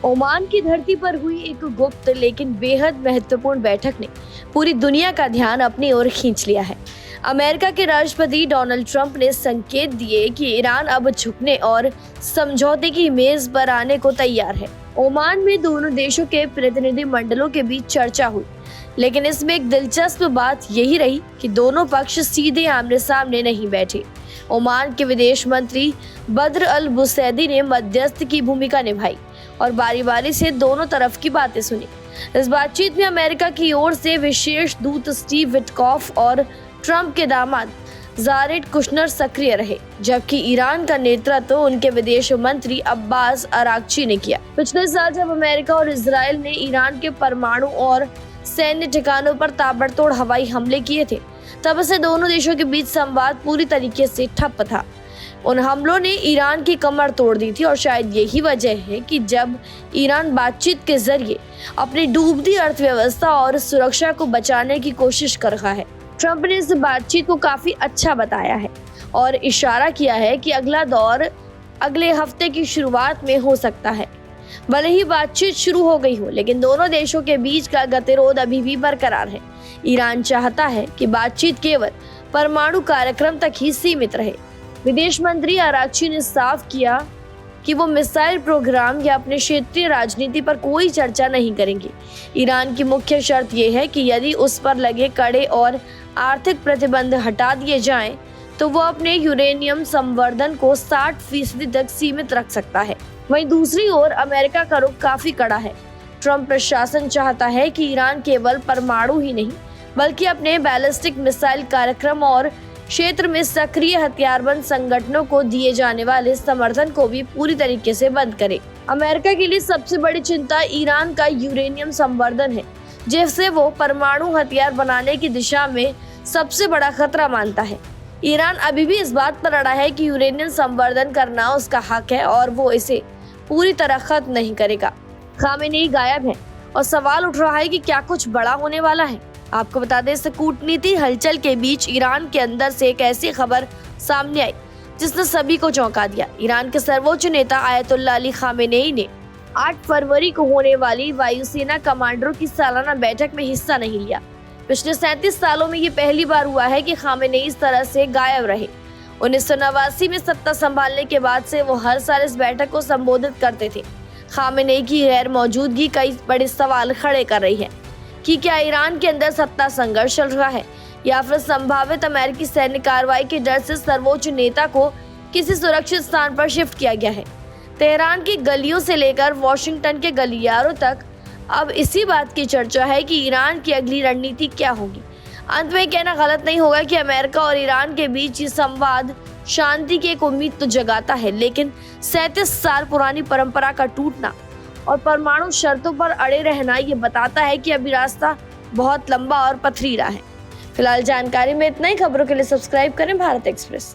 Oman की धरती पर हुई एक गुप्त लेकिन बेहद महत्वपूर्ण बैठक ने पूरी दुनिया का ध्यान अपनी ओर खींच लिया है। अमेरिका के राष्ट्रपति डोनाल्ड ट्रंप ने संकेत दिए कि ईरान अब झुकने और समझौते की मेज पर आने को तैयार है। ओमान में दोनों देशों के प्रतिनिधि मंडलों के बीच चर्चा हुई, लेकिन इसमें एक दिलचस्प बात यही रही कि दोनों पक्ष सीधे आमने सामने नहीं बैठे। ओमान के विदेश मंत्री बद्र अल बुसैदी ने मध्यस्थ की भूमिका निभाई और बारी बारी से दोनों तरफ की बातें सुनी। इस बातचीत में अमेरिका की ओर से विशेष दूत स्टीव विटकॉफ और ट्रंप के दामाद जारेड कुशनर सक्रिय रहे, जबकि ईरान का नेतृत्व उनके विदेश मंत्री अब्बास अरागची ने किया। पिछले साल जब अमेरिका और इजराइल ने ईरान के परमाणु और सैन्य ठिकानों पर ताबड़तोड़ हवाई हमले किए थे, तब से दोनों देशों के बीच संवाद पूरी तरीके से ठप था। उन हमलों ने ईरान की कमर तोड़ दी थी और शायद यही वजह है कि जब ईरान बातचीत के जरिए अपनी डूबती अर्थव्यवस्था और सुरक्षा को बचाने की कोशिश कर रहा है। ट्रंप ने इस बातचीत को काफी अच्छा बताया है और इशारा किया है कि अगला दौर अगले हफ्ते की शुरुआत में हो सकता है। भले ही बातचीत शुरू हो गई हो, लेकिन दोनों देशों के बीच का गतिरोध अभी भी बरकरार है। ईरान चाहता है कि बातचीत केवल परमाणु कार्यक्रम तक ही सीमित रहे। विदेश मंत्री अरागची ने साफ किया कि वो मिसाइल प्रोग्राम या अपने क्षेत्रीय राजनीति पर कोई चर्चा नहीं करेंगे। ईरान की मुख्य शर्त यह है कि यदि उस पर लगे कड़े और आर्थिक प्रतिबंध हटा दिए जाएं, तो वो अपने यूरेनियम संवर्धन को 60% तक सीमित रख सकता है। वहीं दूसरी ओर अमेरिका का रुख काफी कड़ा है। ट्रंप प्रशासन चाहता है कि ईरान केवल परमाणु ही नहीं, बल्कि अपने बैलिस्टिक मिसाइल कार्यक्रम और क्षेत्र में सक्रिय हथियारबंद संगठनों को दिए जाने वाले समर्थन को भी पूरी तरीके से बंद करे। अमेरिका के लिए सबसे बड़ी चिंता ईरान का यूरेनियम संवर्धन है, जिससे वो परमाणु हथियार बनाने की दिशा में सबसे बड़ा खतरा मानता है। ईरान अभी भी इस बात पर अड़ा है कि यूरेनियम संवर्धन करना उसका हक है और वो इसे पूरी तरह खत्म नहीं करेगा। खामेनेई गायब है और सवाल उठ रहा है कि क्या कुछ बड़ा होने वाला है। आपको बता दें, इस कूटनीति हलचल के बीच ईरान के अंदर से एक ऐसी खबर सामने आई जिसने सभी को चौंका दिया। ईरान के सर्वोच्च नेता आयतुल्लाह अली खामेनेई ने 8 फरवरी को होने वाली वायुसेना कमांडरों की सालाना बैठक में हिस्सा नहीं लिया। पिछले 37 सालों में ये पहली बार हुआ है कि खामेनेई इस तरह से गायब रहे। 1989 में सत्ता संभालने के बाद से वो हर साल इस बैठक को संबोधित करते थे। खामेनेई की गैर मौजूदगी कई बड़े सवाल खड़े कर रही है कि क्या ईरान के अंदर सत्ता संघर्ष चल रहा है या फिर संभावित अमेरिकी सैन्य कार्रवाई के डर से सर्वोच्च नेता को किसी सुरक्षित स्थान पर शिफ्ट किया गया है। तेहरान की गलियों से लेकर वॉशिंगटन के गलियारों तक अब इसी बात की चर्चा है कि ईरान की अगली रणनीति क्या होगी। अंत में कहना गलत नहीं होगा कि अमेरिका और ईरान के बीच ये संवाद शांति की एक उम्मीद तो जगाता है, लेकिन 37 साल पुरानी परंपरा का टूटना और परमाणु शर्तों पर अड़े रहना ये बताता है कि अभी रास्ता बहुत लंबा और पथरीला है। फिलहाल जानकारी में इतना ही। खबरों के लिए सब्सक्राइब करें भारत एक्सप्रेस।